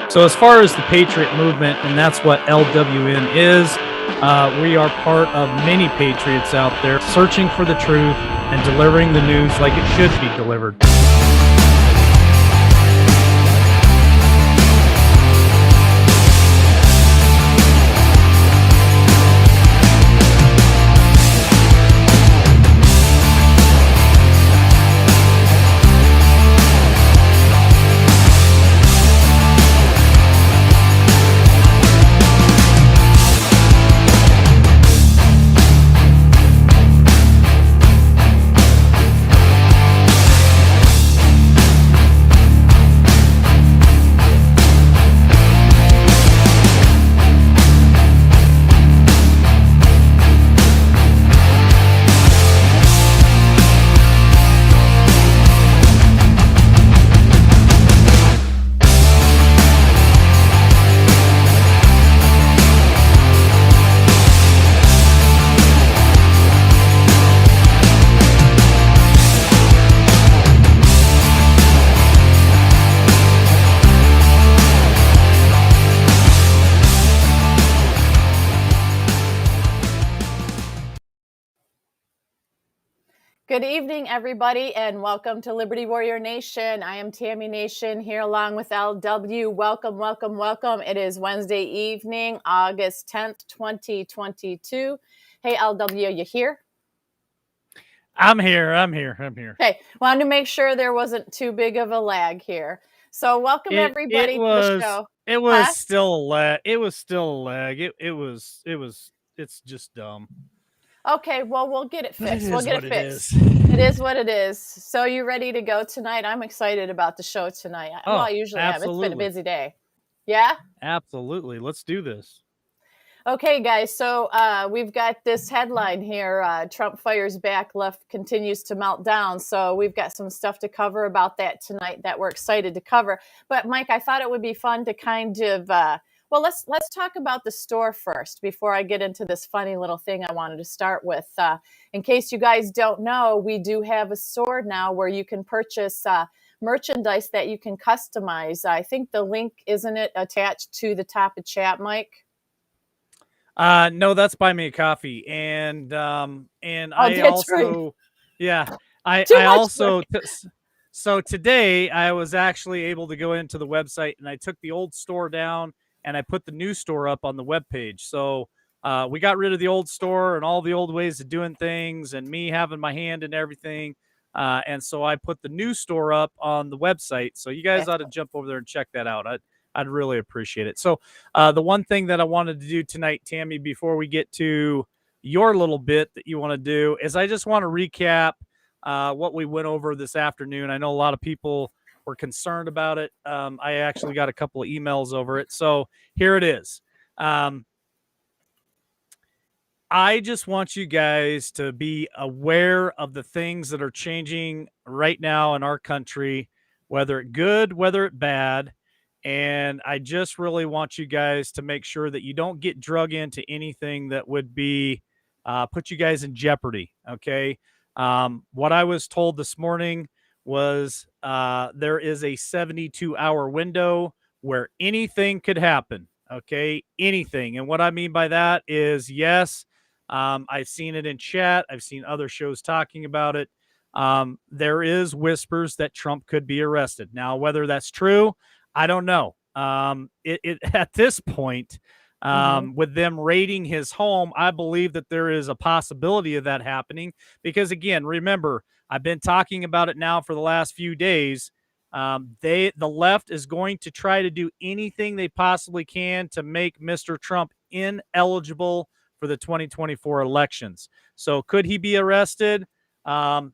So, as far as the Patriot movement, and that's what LWN is, we are part of many patriots out there searching for the truth and delivering the news like it should be delivered. Good evening, everybody, and welcome to Liberty Warrior Nation. I am Tammy Nation here along with LW. Welcome, welcome, welcome. It is Wednesday evening, August 10th, 2022. Hey, LW, you here? I'm here. Okay, wanted to make sure there wasn't too big of a lag here. So welcome everybody to the show. It was still a lag. It's just dumb. Okay, well, we'll get it fixed. We'll get it fixed. Is. It is what it is. So you ready to go tonight? I'm excited about the show tonight. Well, I usually am. It's been a busy day. Yeah? Absolutely. Let's do this. Okay, guys. So we've got this headline here. Trump fires back, left continues to melt down. So we've got some stuff to cover about that tonight that we're excited to cover. But Mike, I thought it would be fun to kind of well, let's talk about the store first before I get into this funny little thing I wanted to start with. In case you guys don't know, we do have a store now where you can purchase merchandise that you can customize. I think the link, isn't it attached to the top of chat, Mike? No, that's Buy Me a Coffee, and I also, yeah, I also. So today I was actually able to go into the website and I took the old store down and I put the new store up on the webpage. So we got rid of the old store and all the old ways of doing things and me having my hand in everything. And so I put the new store up on the website. So you guys ought to jump over there and check that out. I'd really appreciate it. So the one thing that I wanted to do tonight, Tammy, before we get to your little bit that you want to do, is I just want to recap what we went over this afternoon. I know a lot of people were concerned about it. I actually got a couple of emails over it. So here it is. I just want you guys to be aware of the things that are changing right now in our country, whether it good, whether it bad. And I just really want you guys to make sure that you don't get drug into anything that would be put you guys in jeopardy. Okay. What I was told this morning was there is a 72-hour window where anything could happen. Okay. Anything. And what I mean by that is, yes, I've seen it in chat. I've seen other shows talking about it. There is whispers that Trump could be arrested. Now, whether that's true, I don't know. At this point, with them raiding his home, I believe that there is a possibility of that happening because, again, remember, I've been talking about it now for the last few days. The left is going to try to do anything they possibly can to make Mr. Trump ineligible for the 2024 elections. So could he be arrested? A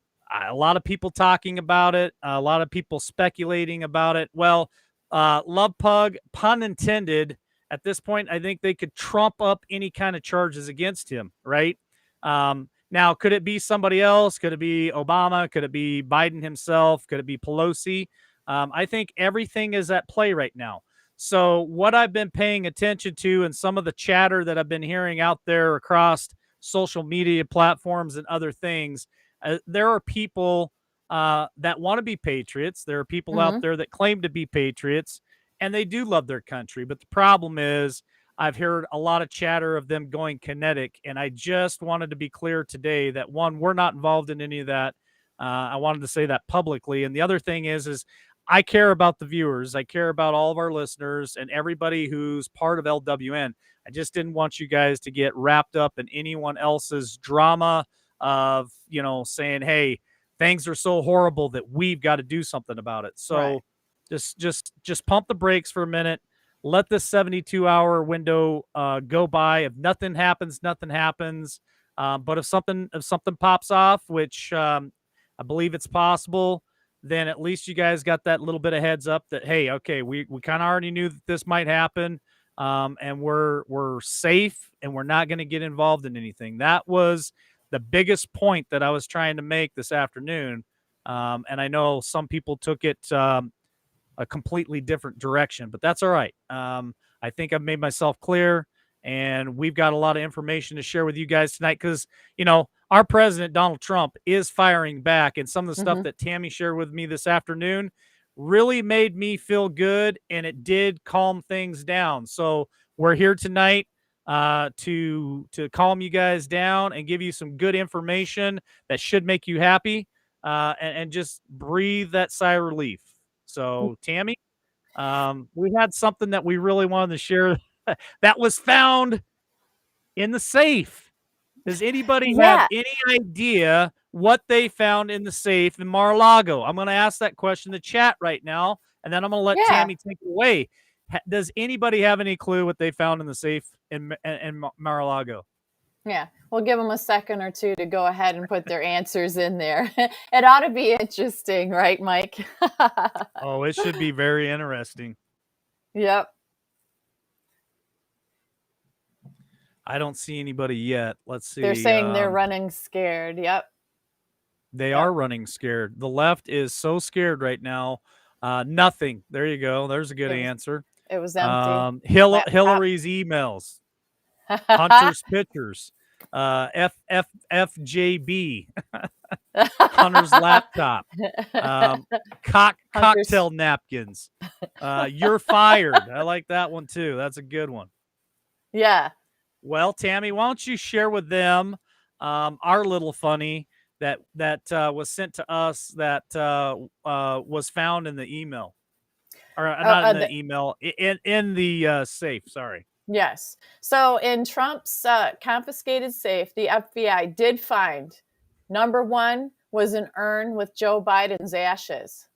lot of people talking about it, a lot of people speculating about it. Well, Love Pug, pun intended, at this point, I think they could trump up any kind of charges against him, right? Now, could it be somebody else? Could it be Obama? Could it be Biden himself? Could it be Pelosi? I think everything is at play right now. So what I've been paying attention to and some of the chatter that I've been hearing out there across social media platforms and other things, there are people that want to be patriots. There are people out there that claim to be patriots. and they do love their country. But the problem is, I've heard a lot of chatter of them going kinetic, and I just wanted to be clear today that one, we're not involved in any of that. I wanted to say that publicly, and the other thing is I care about the viewers. I care about all of our listeners and everybody who's part of LWN. I just didn't want you guys to get wrapped up in anyone else's drama of, saying, "Hey, things are so horrible that we've got to do something about it." Right. So just pump the brakes for a minute. Let this 72-hour window go by. If nothing happens, nothing happens. But if something pops off, which I believe it's possible, then at least you guys got that little bit of heads up that, hey, okay, we kind of already knew that this might happen, and we're safe and we're not going to get involved in anything. That was the biggest point that I was trying to make this afternoon, and I know some people took it a completely different direction, but that's all right. I think I've made myself clear, and we've got a lot of information to share with you guys tonight because, our president, Donald Trump, is firing back. And some of the stuff Hmm. that Tammy shared with me this afternoon really made me feel good, and it did calm things down. So we're here tonight to calm you guys down and give you some good information that should make you happy, and just breathe that sigh of relief. So, Tammy, we had something that we really wanted to share that was found in the safe. Does anybody have Yeah. any idea what they found in the safe in Mar-a-Lago? I'm going to ask that question in the chat right now, and then I'm going to let Yeah. Tammy take it away. Does anybody have any clue what they found in the safe in Mar-a-Lago? Yeah. We'll give them a second or two to go ahead and put their answers in there. It ought to be interesting, right, Mike? Oh, it should be very interesting. Yep. I don't see anybody yet. Let's They're see. saying they're running scared. Yep. They Yep. are running scared. The left is so scared right now. Nothing. There you go. There's a good It was answer. it was empty. Laptop. Hillary's emails, Hunter's pictures, FFFJB, Hunter's laptop, Hunter's. cocktail napkins. You're fired. I like that one too. That's a good one. Yeah. Well, Tammy, why don't you share with them our little funny that was sent to us that was found in the email, or not in the email, in the safe. Sorry. Yes. So in Trump's confiscated safe, the FBI did find number one was an urn with Joe Biden's ashes.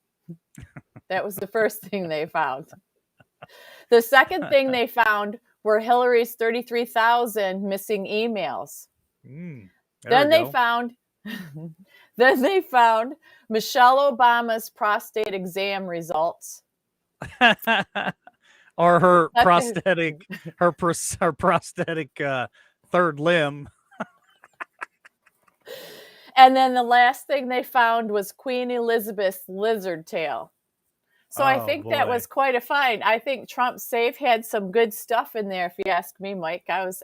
That was the first thing they found. The second thing they found were Hillary's 33,000 missing emails. There Then we they go. found then they found Michelle Obama's prostate exam results. Or her That prosthetic, her prosthetic third limb. And then the last thing they found was Queen Elizabeth's lizard tail. So I Oh think that boy. was quite a find. I think Trump's safe had some good stuff in there. If you ask me, Mike, I was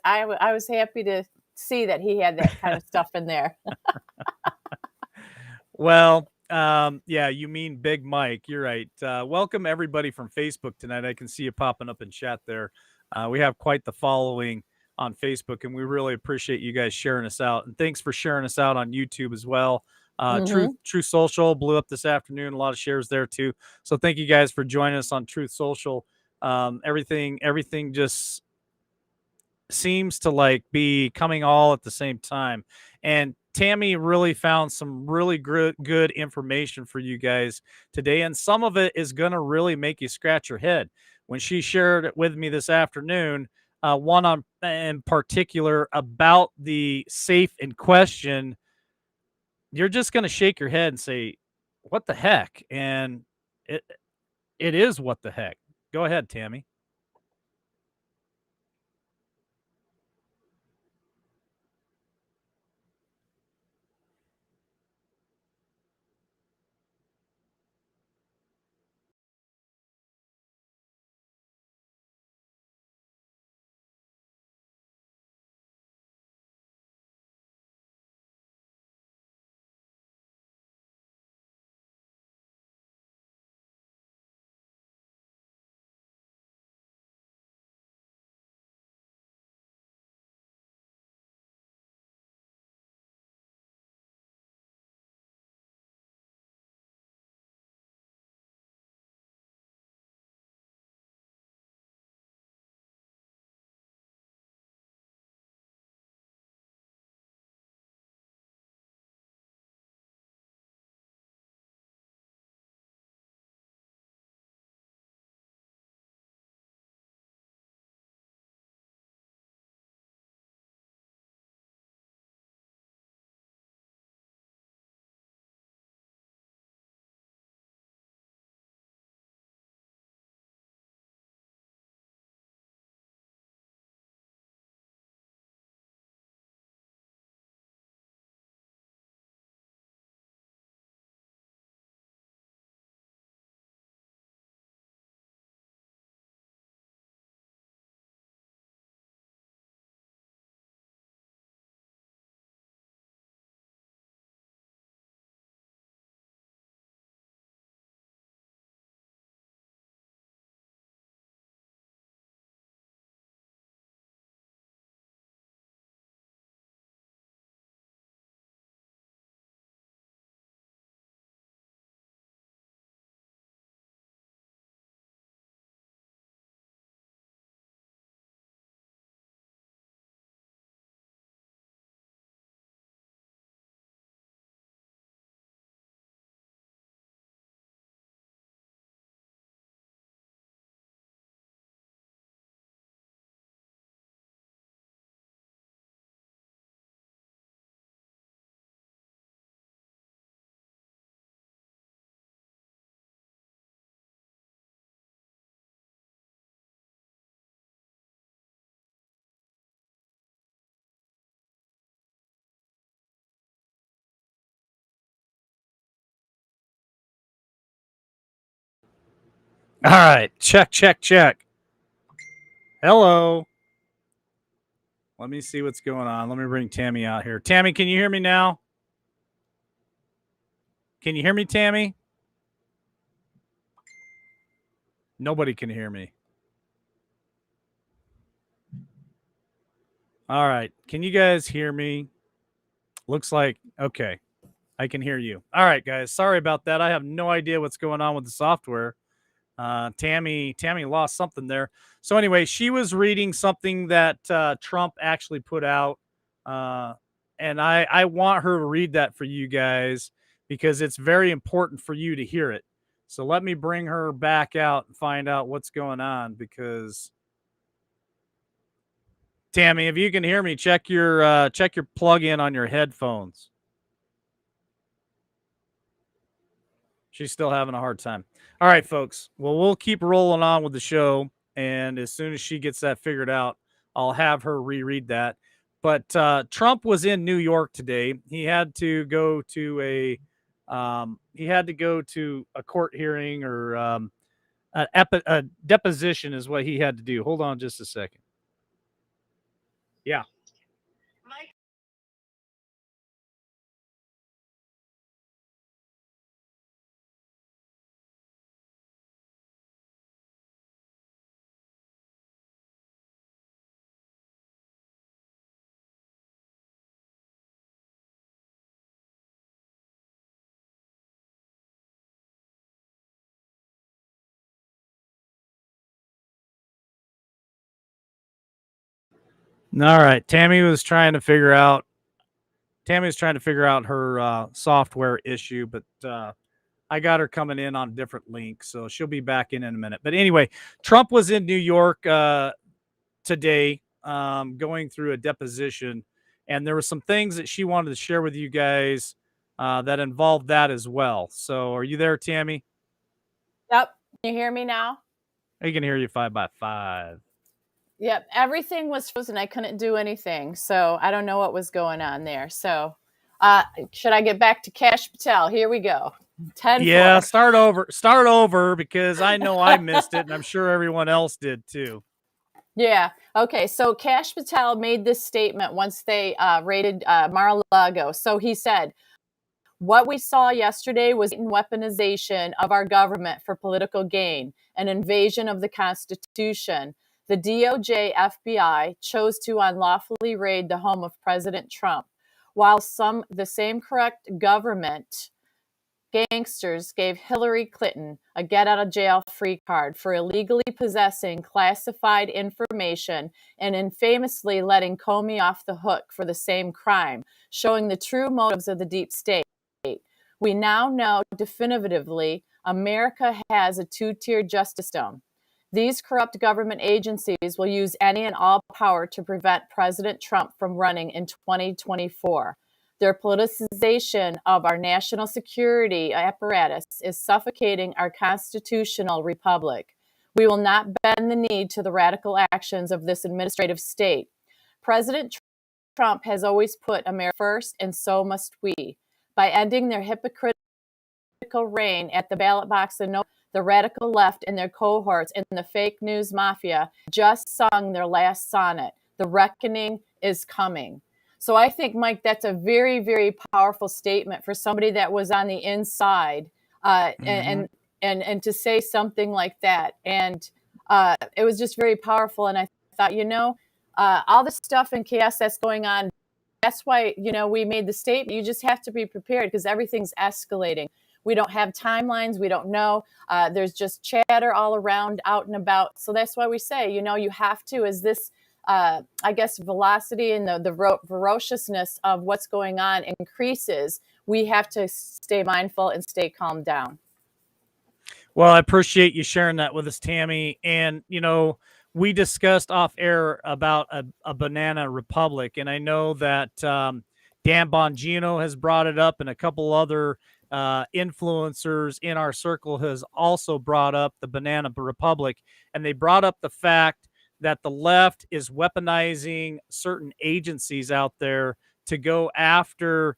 happy to see that he had that kind of stuff in there. Well, yeah, you mean Big Mike. You're right. Welcome everybody from Facebook tonight. I can see you popping up in chat there. We have quite the following on Facebook, and we really appreciate you guys sharing us out. And thanks for sharing us out on YouTube as well. Mm-hmm. Truth Social blew up this afternoon. A lot of shares there too. So thank you guys for joining us on Truth Social. Everything just seems to like be coming all at the same time. And Tammy really found some really good information for you guys today. And some of it is going to really make you scratch your head. When she shared it with me this afternoon, one on in particular about the safe in question, you're just going to shake your head and say, what the heck? And it, it is what the heck. Go ahead, Tammy. All right. Check, check, check. Hello. Let me see what's going on. Let me bring Tammy out here. Tammy, can you hear me now? Can you hear me, Tammy? Nobody can hear me. All right. Can you guys hear me? Looks like, okay. I can hear you. All right, guys. Sorry about that. I have no idea what's going on with the software. Tammy lost something there. So anyway, she was reading something that Trump actually put out, and I want her to read that for you guys because it's very important for you to hear it. So let me bring her back out and find out what's going on because Tammy, if you can hear me, check your plug-in on your headphones. She's still having a hard time. All right, folks. Well, we'll keep rolling on with the show. And as soon as she gets that figured out, I'll have her reread that. But Trump was in New York today. He had to go to a court hearing or a deposition is what he had to do. Hold on just a second. Yeah. All right. Tammy was trying to figure out her software issue, but I got her coming in on a different link, so she'll be back in a minute. But anyway, Trump was in New York today, going through a deposition, and there were some things that she wanted to share with you guys that involved that as well. So, are you there, Tammy? Yep. Can you hear me now? I can hear you 5x5. Yep. Everything was frozen. I couldn't do anything. So I don't know what was going on there. So should I get back to Kash Patel? Here we go. 10 Yeah, 4. start over because I know I missed it, and I'm sure everyone else did too. Yeah. Okay. So Kash Patel made this statement once they raided Mar-a-Lago. So he said, what we saw yesterday was weaponization of our government for political gain, an invasion of the Constitution. The DOJ FBI chose to unlawfully raid the home of President Trump, while the same corrupt government gangsters gave Hillary Clinton a get out of jail free card for illegally possessing classified information and infamously letting Comey off the hook for the same crime, showing the true motives of the deep state. We now know definitively America has a two-tier justice system. These corrupt government agencies will use any and all power to prevent President Trump from running in 2024. Their politicization of our national security apparatus is suffocating our constitutional republic. We will not bend the knee to the radical actions of this administrative state. President Trump has always put America first, and so must we. By ending their hypocritical reign at the ballot box, the radical left and their cohorts and the fake news mafia just sung their last sonnet. The reckoning is coming. So I think, Mike, that's a very, very powerful statement for somebody that was on the inside, and to say something like that. And it was just very powerful. And I thought, all the stuff and chaos that's going on, that's why, we made the statement. You just have to be prepared because everything's escalating. We don't have timelines. We don't know. There's just chatter all around, out and about. So that's why we say, you have to, as this, velocity and the ferociousness of what's going on increases, we have to stay mindful and stay calmed down. Well, I appreciate you sharing that with us, Tammy. And, we discussed off air about a banana republic. And I know that Dan Bongino has brought it up, and a couple other influencers in our circle has also brought up the banana republic. And they brought up the fact that the left is weaponizing certain agencies out there to go after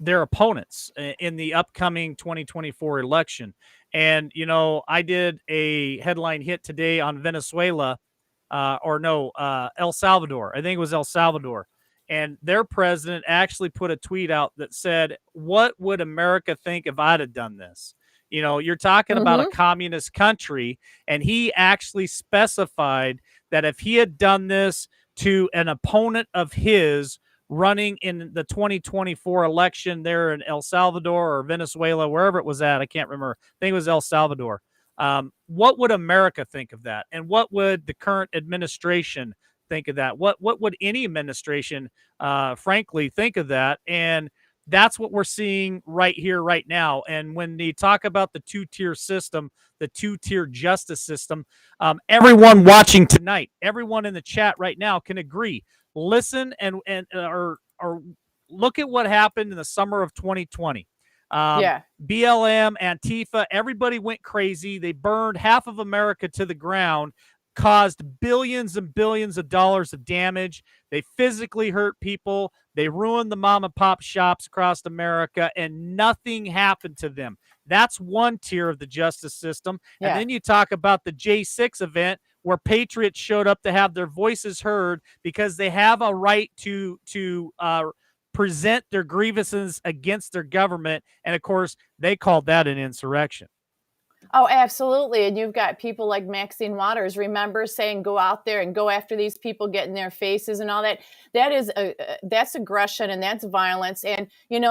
their opponents in the upcoming 2024 election. And, I did a headline hit today on Venezuela, El Salvador. I think it was El Salvador. And their president actually put a tweet out that said, "What would America think if I'd have done this?" You're talking about a Mm-hmm. communist country, and he actually specified that if he had done this to an opponent of his running in the 2024 election there in El Salvador or Venezuela, wherever it was at, I can't remember. I think it was El Salvador. What would America think of that? And what would the current administration think of that? What would any administration, frankly, think of that? And that's what we're seeing right here, right now. And when they talk about the two-tier system, the two-tier justice system, everyone watching tonight, everyone in the chat right now can agree. Listen or look at what happened in the summer of 2020. Yeah. BLM, Antifa, everybody went crazy. They burned half of America to the ground, caused billions and billions of dollars of damage. They physically hurt people. They ruined the mom and pop shops across America, and nothing happened to them. That's one tier of the justice system. Yeah. And then you talk about the J6 event where patriots showed up to have their voices heard because they have a right to present their grievances against their government. And of course, they called that an insurrection. Oh, absolutely. And you've got people like Maxine Waters, remember, saying go out there and go after these people, get in their faces and all that. That's aggression and that's violence. And,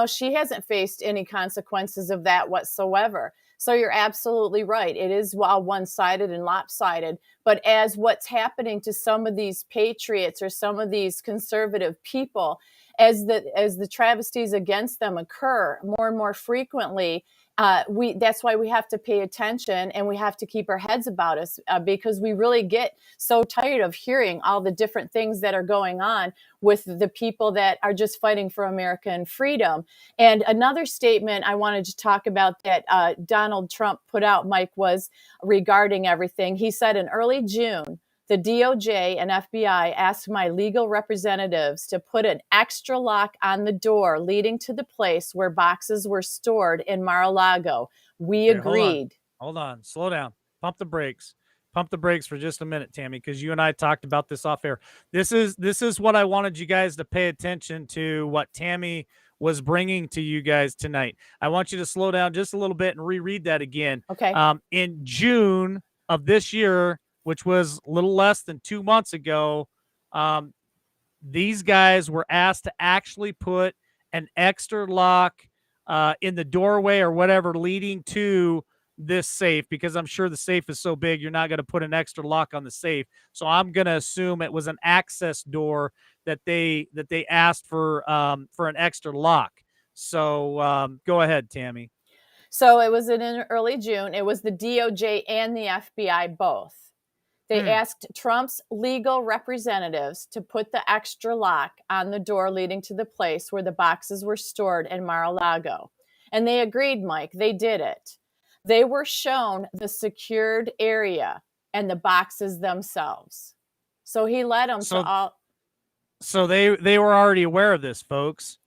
she hasn't faced any consequences of that whatsoever. So you're absolutely right. It is one-sided and lopsided. But as what's happening to some of these patriots or some of these conservative people, as the travesties against them occur more and more frequently, that's why we have to pay attention and we have to keep our heads about us because we really get so tired of hearing all the different things that are going on with the people that are just fighting for American freedom. And another statement I wanted to talk about that Donald Trump put out, Mike, was regarding everything. He said in early June, the DOJ and FBI asked my legal representatives to put an extra lock on the door leading to the place where boxes were stored in Mar-a-Lago. We agreed. Hold on. Slow down. Pump the brakes. Pump the brakes for just a minute, Tammy, because you and I talked about this off air. This is what I wanted you guys to pay attention to, what Tammy was bringing to you guys tonight. I want you to slow down just a little bit and reread that again. Okay. In June of this year, which was a little less than 2 months ago, these guys were asked to actually put an extra lock in the doorway or whatever leading to this safe, because I'm sure the safe is so big you're not going to put an extra lock on the safe. So I'm going to assume it was an access door that they asked for an extra lock. So go ahead, Tammy. So it was in early June. It was the DOJ and the FBI both. They asked Trump's legal representatives to put the extra lock on the door leading to the place where the boxes were stored in Mar-a-Lago. And they agreed, Mike. They did it. They were shown the secured area and the boxes themselves. So he led them to all. So they were already aware of this, folks.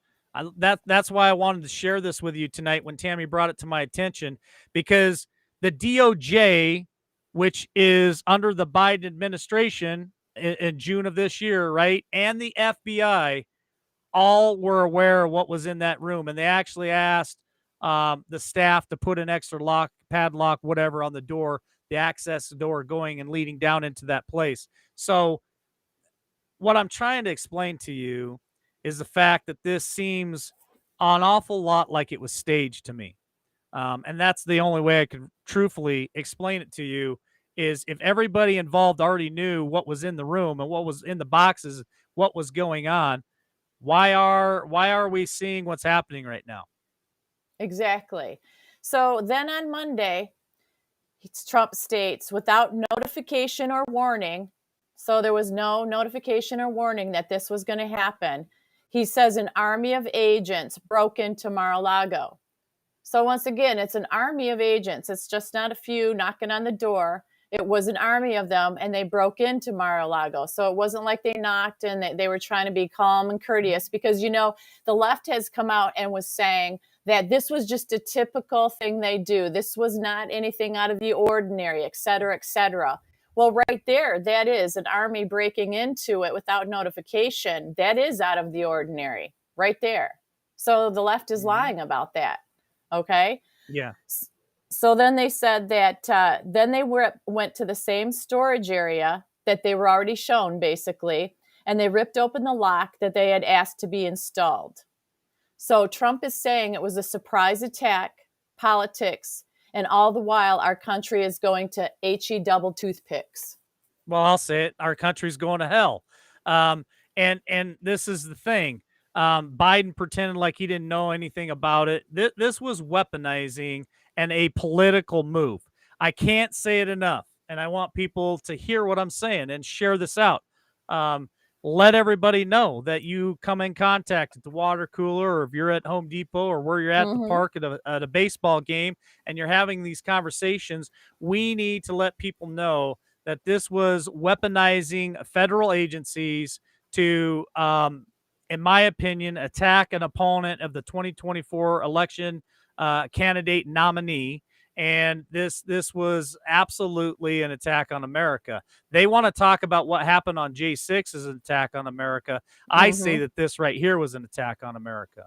That's why I wanted to share this with you tonight when Tammy brought it to my attention, because the DOJ, which is under the Biden administration in June of this year, right, and the FBI, all were aware of what was in that room. And they actually asked the staff to put an extra lock, padlock, whatever, on the door, the access door going and leading down into that place. So what I'm trying to explain to you is the fact that this seems an awful lot like it was staged to me. And that's the only way I could truthfully explain it to you, is if everybody involved already knew what was in the room and what was in the boxes, what was going on, why are we seeing what's happening right now? Exactly. So then on Monday, Trump states, without notification or warning, so there was no notification or warning that this was going to happen. He says an army of agents broke into Mar-a-Lago. So once again, it's an army of agents. It's just not a few knocking on the door. It was an army of them, and they broke into Mar-a-Lago. So it wasn't like they knocked and they were trying to be calm and courteous, because, the left has come out and was saying that this was just a typical thing they do. This was not anything out of the ordinary, et cetera, et cetera. Well, right there, that is an army breaking into it without notification. That is out of the ordinary right there. So the left is lying about that. Okay. Yeah. So then they said that then they went to the same storage area that they were already shown, basically, and they ripped open the lock that they had asked to be installed. So Trump is saying it was a surprise attack, politics, and all the while our country is going to HE double toothpicks. Well, I'll say it. Our country's going to hell. And this is the thing. Biden pretended like he didn't know anything about it. This was weaponizing and a political move. I can't say it enough, and I want people to hear what I'm saying and share this out. Let everybody know that you come in contact at the water cooler, or if you're at Home Depot, or where you're at the park at a baseball game, and you're having these conversations. We need to let people know that this was weaponizing federal agencies to, in my opinion, attack an opponent of the 2024 election candidate nominee. And this was absolutely an attack on America. They want to talk about what happened on J6 as an attack on America. I say that this right here was an attack on America.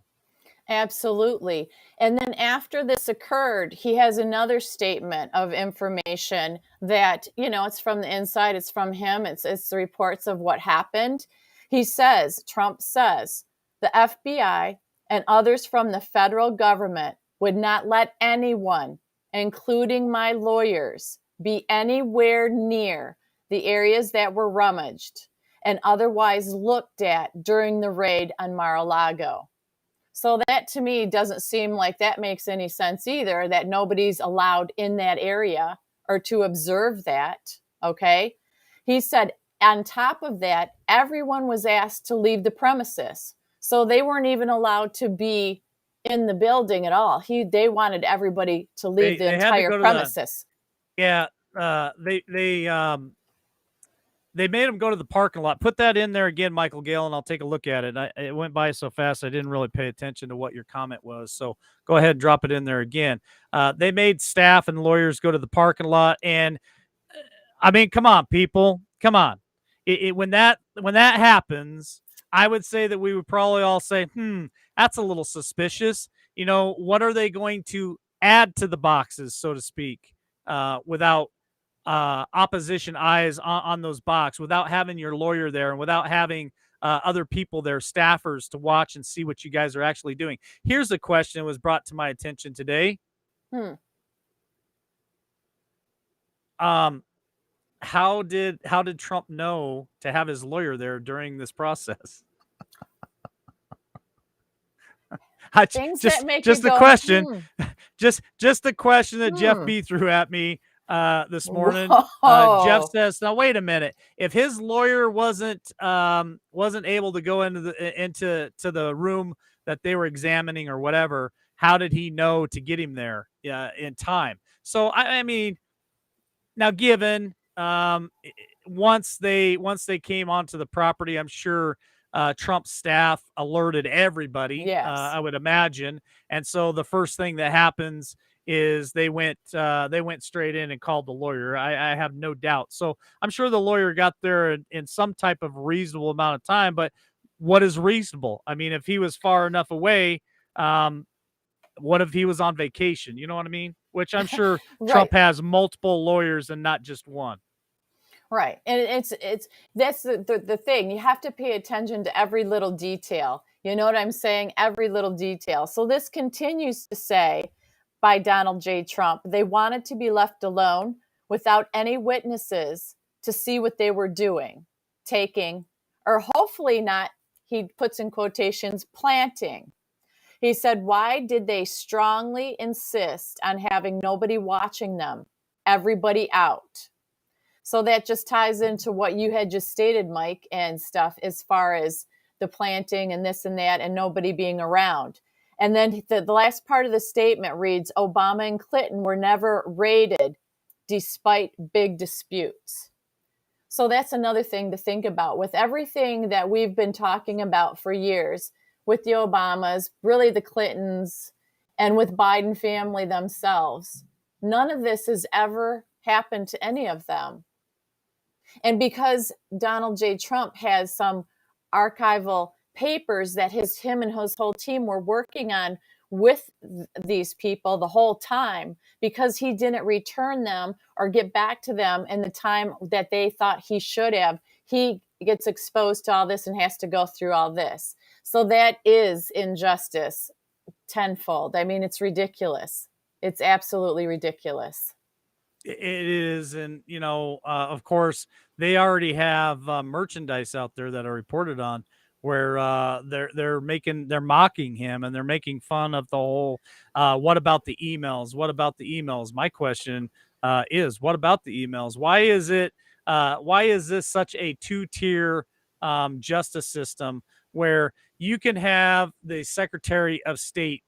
Absolutely. And then after this occurred, he has another statement of information that, it's from the inside, it's from him, it's the reports of what happened. Trump says, the FBI and others from the federal government would not let anyone, including my lawyers, be anywhere near the areas that were rummaged and otherwise looked at during the raid on Mar-a-Lago. So that, to me, doesn't seem like that makes any sense either, that nobody's allowed in that area or to observe that, okay? He said, on top of that, everyone was asked to leave the premises. So they weren't even allowed to be in the building at all. They wanted everybody to leave the entire premises. They made them go to the parking lot. Put that in there again, Michael Gale, and I'll take a look at it. It went by so fast, I didn't really pay attention to what your comment was. So go ahead and drop it in there again. They made staff and lawyers go to the parking lot. And I mean, come on, people. Come on. When that happens, I would say that we would probably all say, that's a little suspicious. What are they going to add to the boxes, so to speak, without opposition eyes on those boxes, without having your lawyer there, and without having other people there, staffers, to watch and see what you guys are actually doing? Here's a question that was brought to my attention today. How did Trump know to have his lawyer there during this process? Just the question. Just the question that Jeff B threw at me this morning. Jeff says, "Now wait a minute. If his lawyer wasn't able to go into the room that they were examining or whatever, how did he know to get him there in time?" So I mean, now given once they came onto the property, I'm sure Trump's staff alerted everybody. Yes. I would imagine. And so the first thing that happens is they went straight in and called the lawyer. I have no doubt. So I'm sure the lawyer got there in some type of reasonable amount of time. But what is reasonable? I mean, if he was far enough away, what if he was on vacation? You know what I mean? Which I'm sure right. Trump has multiple lawyers and not just one. Right. And that's the thing. You have to pay attention to every little detail. You know what I'm saying? Every little detail. So this continues to say by Donald J. Trump, they wanted to be left alone without any witnesses to see what they were doing, taking, or hopefully not, he puts in quotations, planting. He said, why did they strongly insist on having nobody watching them, everybody out? So that just ties into what you had just stated, Mike, and stuff as far as the planting and this and that and nobody being around. And then the last part of the statement reads, Obama and Clinton were never raided despite big disputes. So that's another thing to think about with everything that we've been talking about for years with the Obamas, really the Clintons, and with Biden family themselves. None of this has ever happened to any of them. And because Donald J. Trump has some archival papers that him and his whole team were working on with these people the whole time, because he didn't return them or get back to them in the time that they thought he should have, he gets exposed to all this and has to go through all this. So that is injustice tenfold. I mean, it's ridiculous. It's absolutely ridiculous. It is. And, of course, they already have merchandise out there that are reported on where they're mocking him and they're making fun of the whole what about the emails? What about the emails? My question is, what about the emails? Why is this such a two-tier justice system where you can have the Secretary of State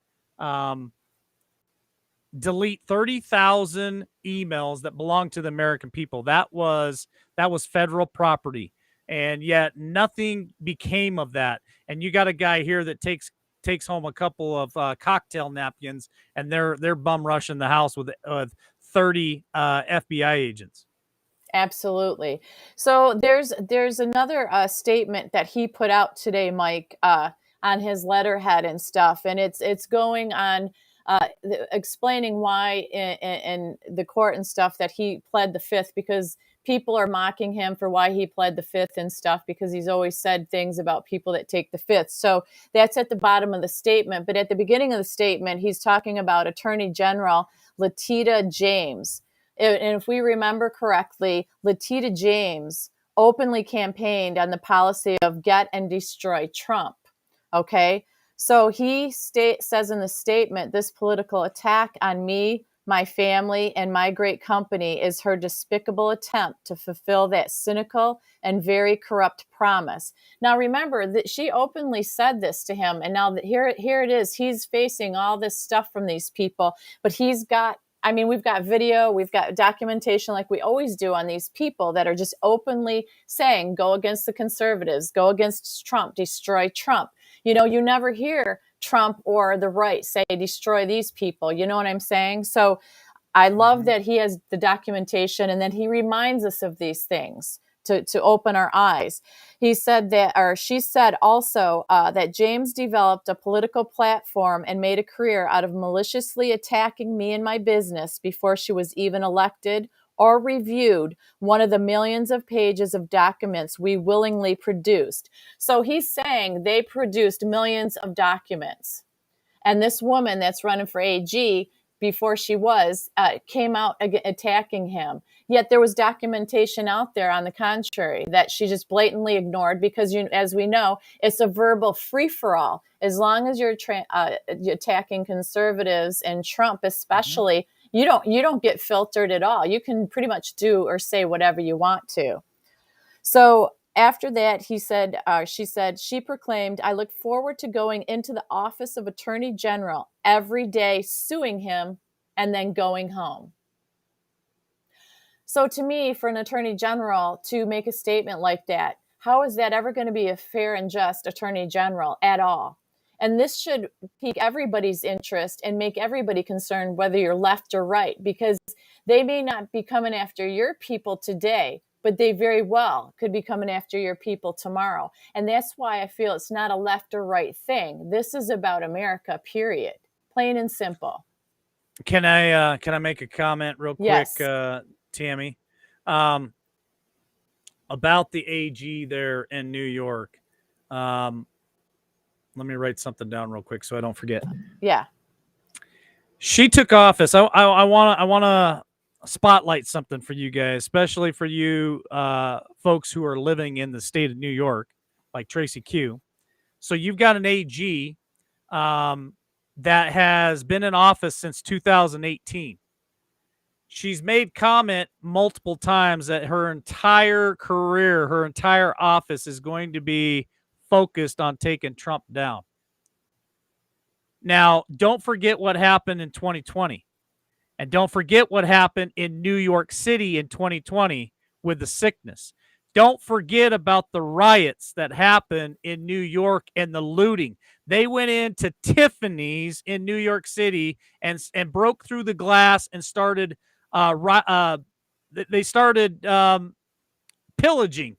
delete 30,000 emails that belong to the American people? That was federal property, and yet nothing became of that. And you got a guy here that takes home a couple of cocktail napkins, and they're bum rushing the house with 30 FBI agents. Absolutely. So there's another statement that he put out today, Mike, on his letterhead and stuff, and it's going on explaining why in the court and stuff that he pled the fifth, because people are mocking him for why he pled the fifth and stuff, because he's always said things about people that take the fifth. So that's at the bottom of the statement. But at the beginning of the statement, he's talking about Attorney General Letitia James. And if we remember correctly, Letitia James openly campaigned on the policy of get and destroy Trump. Okay. So he says in the statement, this political attack on me, my family, and my great company is her despicable attempt to fulfill that cynical and very corrupt promise. Now, remember that she openly said this to him. And now that here it is, he's facing all this stuff from these people, but we've got video, we've got documentation like we always do on these people that are just openly saying, go against the conservatives, go against Trump, destroy Trump. You never hear Trump or the right say, destroy these people. You know what I'm saying? So I love that he has the documentation and that he reminds us of these things to open our eyes. He said that, or she said also that James developed a political platform and made a career out of maliciously attacking me and my business before she was even elected or reviewed one of the millions of pages of documents we willingly produced. So he's saying they produced millions of documents. And this woman that's running for AG, before she came out attacking him. Yet there was documentation out there on the contrary that she just blatantly ignored, because as we know, it's a verbal free-for-all. As long as you're attacking conservatives and Trump especially, you don't get filtered at all. You can pretty much do or say whatever you want to. So after that, she said, she proclaimed, I look forward to going into the office of Attorney General every day, suing him, and then going home. So to me, for an Attorney General to make a statement like that, how is that ever going to be a fair and just Attorney General at all? And this should pique everybody's interest and make everybody concerned, whether you're left or right, because they may not be coming after your people today, but they very well could be coming after your people tomorrow. And that's why I feel it's not a left or right thing. This is about America, period. Plain and simple. Can I make a comment real quick, Yes. Tammy? About the AG there in New York. Let me write something down real quick so I don't forget. Yeah. She took office. I want to spotlight something for you guys, especially for you folks who are living in the state of New York, like Tracy Q. So you've got an AG that has been in office since 2018. She's made comment multiple times that her entire career, her entire office is going to be focused on taking Trump down. Now, don't forget what happened in 2020. And don't forget what happened in New York City in 2020 with the sickness. Don't forget about the riots that happened in New York and the looting. They went into Tiffany's in New York City and broke through the glass and started they started pillaging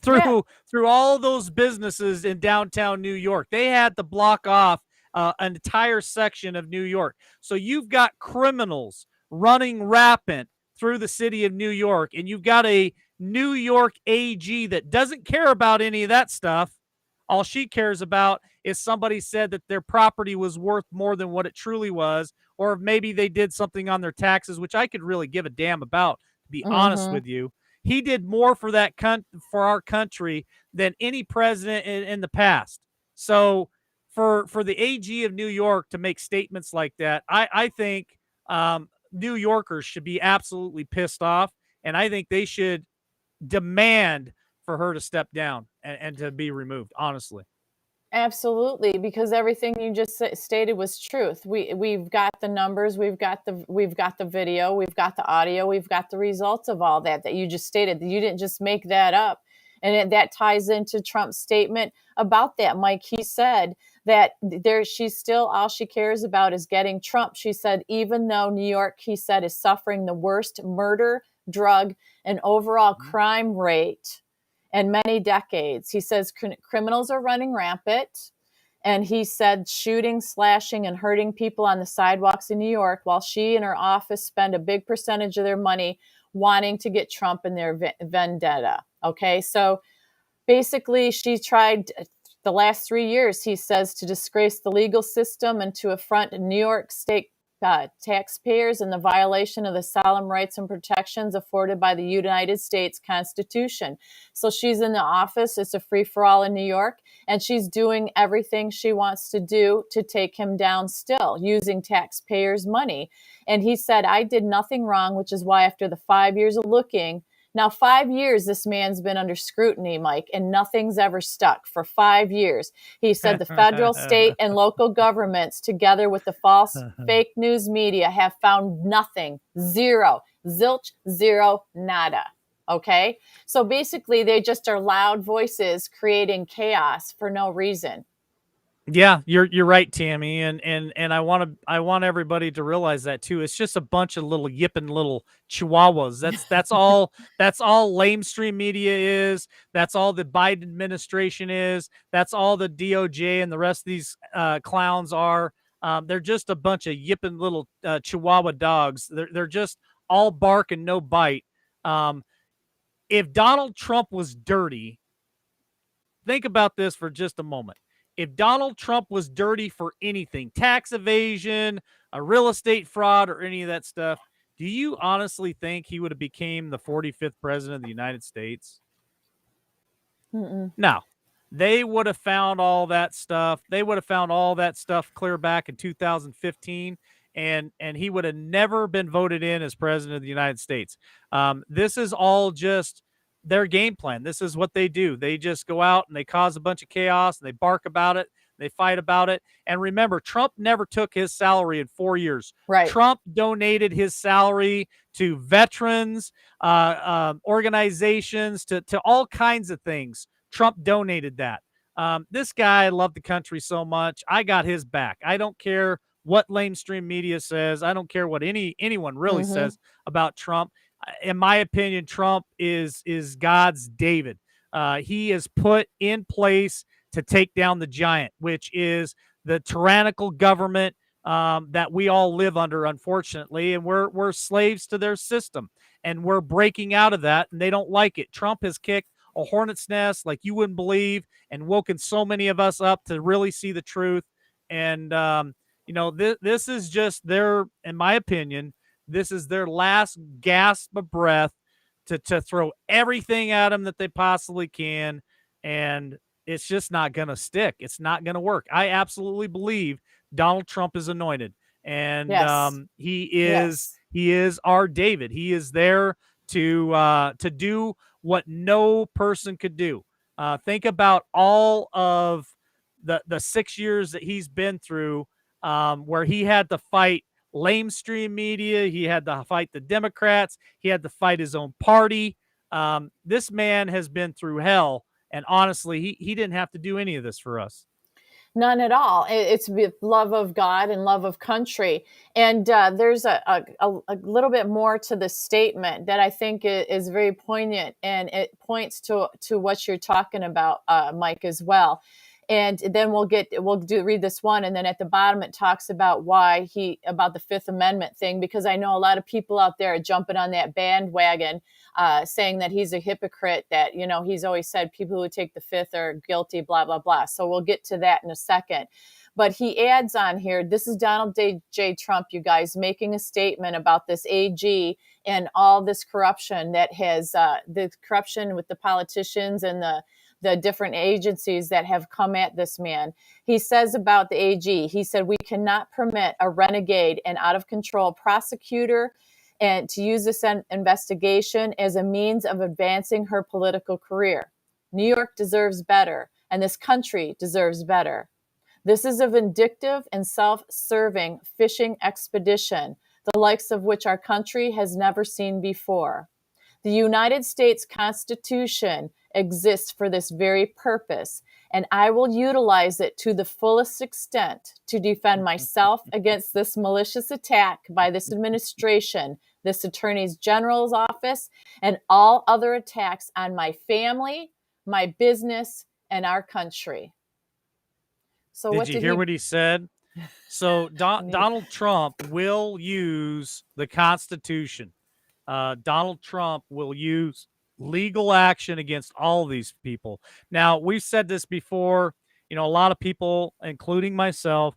Yeah. through all those businesses in downtown New York. They had to block off an entire section of New York. So you've got criminals running rampant through the city of New York, and you've got a New York AG that doesn't care about any of that stuff. All she cares about is somebody said that their property was worth more than what it truly was, or maybe they did something on their taxes, which I could really give a damn about, to be honest Mm-hmm. with you. He did more for for our country than any president in the past. So for the AG of New York to make statements like that, I think New Yorkers should be absolutely pissed off, and I think they should demand for her to step down and to be removed. Honestly. Absolutely, because everything you just stated was truth. We've got the numbers, we've got the video, we've got the audio, we've got the results of all that you just stated. You didn't just make that up, and that ties into Trump's statement about that. Mike, he said that she's still all she cares about is getting Trump. She said even though New York, he said, is suffering the worst murder, drug, and overall crime rate and many decades. He says criminals are running rampant. And he said shooting, slashing, and hurting people on the sidewalks in New York, while she and her office spend a big percentage of their money wanting to get Trump in their vendetta. Okay, so basically, she tried the last 3 years, he says, to disgrace the legal system and to affront New York State taxpayers in the violation of the solemn rights and protections afforded by the United States Constitution. So she's in the office. It's a free for all in New York. And she's doing everything she wants to do to take him down still, using taxpayers' money. And he said, I did nothing wrong, which is why after the 5 years of looking, now, 5 years, this man's been under scrutiny, Mike, and nothing's ever stuck for 5 years. He said the federal, state, and local governments, together with the false fake news media, have found nothing, zero, zilch, zero, nada. Okay? So basically, they just are loud voices creating chaos for no reason. Yeah, you're right, Tammy, and I want everybody to realize that too. It's just a bunch of little yipping little chihuahuas. That's all lamestream media is. That's all the Biden administration is. That's all the DOJ and the rest of these clowns are. They're just a bunch of yipping little chihuahua dogs. They're just all bark and no bite. If Donald Trump was dirty, think about this for just a moment. If Donald Trump was dirty for anything, tax evasion, a real estate fraud, or any of that stuff, do you honestly think he would have became the 45th president of the United States? Mm-mm. No. They would have found all that stuff. They would have found all that stuff clear back in 2015, and he would have never been voted in as president of the United States. This is all just their game plan. This is what they do. They just go out and they cause a bunch of chaos and they bark about it. They fight about it. And remember, Trump never took his salary in 4 years. Right. Trump donated his salary to veterans, organizations, to all kinds of things. Trump donated that. This guy loved the country so much. I got his back. I don't care what lamestream media says. I don't care what anyone really Mm-hmm. says about Trump. In my opinion, Trump is God's David. He is put in place to take down the giant, which is the tyrannical government that we all live under, unfortunately, and we're slaves to their system, and we're breaking out of that, and they don't like it. Trump has kicked a hornet's nest like you wouldn't believe, and woken so many of us up to really see the truth. And this is just their, in my opinion, this is their last gasp of breath to throw everything at them that they possibly can, and it's just not going to stick. It's not going to work. I absolutely believe Donald Trump is anointed, and Yes. he is our David. He is there to do what no person could do. Think about all of the 6 years that he's been through, where he had to fight lamestream media. He had to fight the Democrats. He had to fight his own party. This man has been through hell. And honestly, he didn't have to do any of this for us. None at all. It's with love of God and love of country. And there's a little bit more to the statement that I think is very poignant, and it points to what you're talking about, Mike, as well. And then read this one, and then at the bottom it talks about about the Fifth Amendment thing, because I know a lot of people out there are jumping on that bandwagon, saying that he's a hypocrite, that he's always said people who take the Fifth are guilty, blah blah blah. So we'll get to that in a second. But he adds on here, this is Donald J. Trump, you guys, making a statement about this AG and all this corruption that has the corruption with the politicians and the different agencies that have come at this man. He says about the AG, he said, we cannot permit a renegade and out of control prosecutor and to use this investigation as a means of advancing her political career. New York deserves better, and this country deserves better. This is a vindictive and self-serving fishing expedition, the likes of which our country has never seen before. The United States Constitution exists for this very purpose, and I will utilize it to the fullest extent to defend myself against this malicious attack by this administration, this Attorney General's office, and all other attacks on my family, my business, and our country. So did you hear what he said? So Donald Trump will use the Constitution. Donald Trump will use legal action against all of these people. Now, we've said this before. A lot of people, including myself,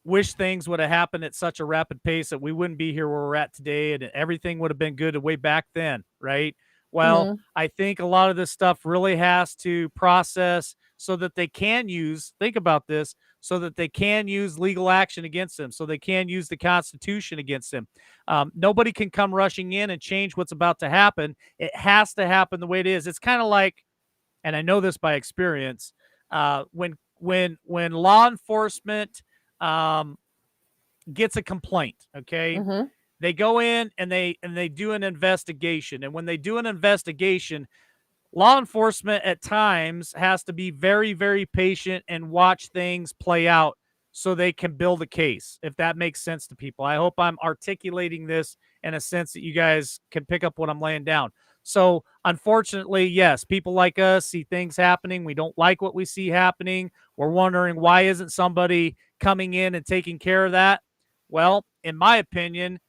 wish things would have happened at such a rapid pace that we wouldn't be here where we're at today, and everything would have been good way back then, right? Well, I think a lot of this stuff really has to process so that they can think about this, so that they can use legal action against them, so they can use the Constitution against them. Nobody can come rushing in and change what's about to happen. It has to happen the way it is. It's kind of like, and I know this by experience, when law enforcement gets a complaint, okay? They go in and they do an investigation. And when they do an investigation, law enforcement at times has to be very, very patient and watch things play out so they can build a case, if that makes sense to people. I hope I'm articulating this in a sense that you guys can pick up what I'm laying down. So unfortunately, yes, people like us see things happening. We don't like what we see happening. We're wondering, why isn't somebody coming in and taking care of that? Well, in my opinion,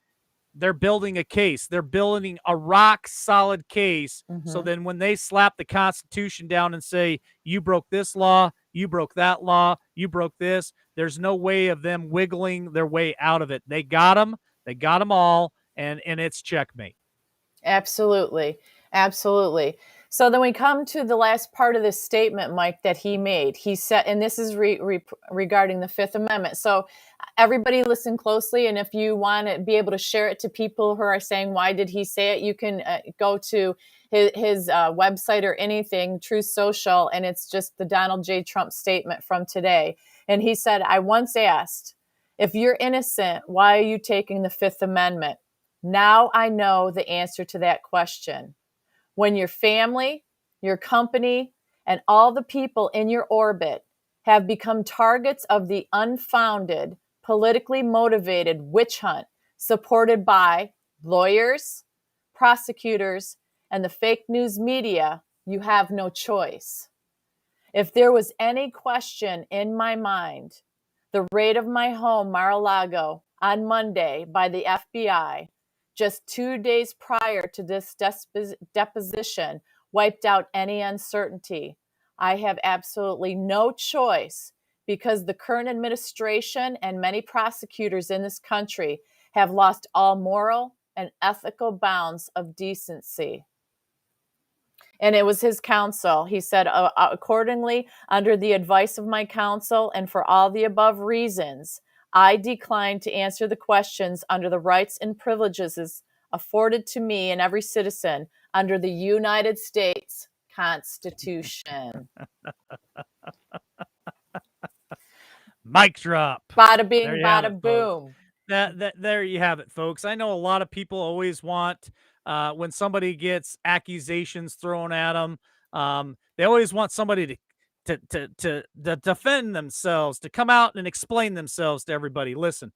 they're building a case. They're building a rock solid case. So then when they slap the Constitution down and say, you broke this law, you broke that law, you broke this, there's no way of them wiggling their way out of it. They got them. They got them all. And it's checkmate. Absolutely. Absolutely. So then we come to the last part of this statement, Mike, that he made. He said, and this is regarding the Fifth Amendment. So everybody listen closely. And if you want to be able to share it to people who are saying, why did he say it? You can go to his website or anything, Truth Social, and it's just the Donald J. Trump statement from today. And he said, I once asked, if you're innocent, why are you taking the Fifth Amendment? Now I know the answer to that question. When your family, your company, and all the people in your orbit have become targets of the unfounded, politically motivated witch hunt supported by lawyers, prosecutors, and the fake news media, you have no choice. If there was any question in my mind, the raid of my home, Mar-a-Lago, on Monday by the FBI, just 2 days prior to this deposition, wiped out any uncertainty. I have absolutely no choice because the current administration and many prosecutors in this country have lost all moral and ethical bounds of decency. And it was his counsel. He said, accordingly, under the advice of my counsel and for all the above reasons, I decline to answer the questions under the rights and privileges afforded to me and every citizen under the United States Constitution. Mic drop. Bada bing, bada boom. that there you have it, folks. I know a lot of people always want when somebody gets accusations thrown at them, they always want somebody to defend themselves, to come out and explain themselves to everybody. Listen,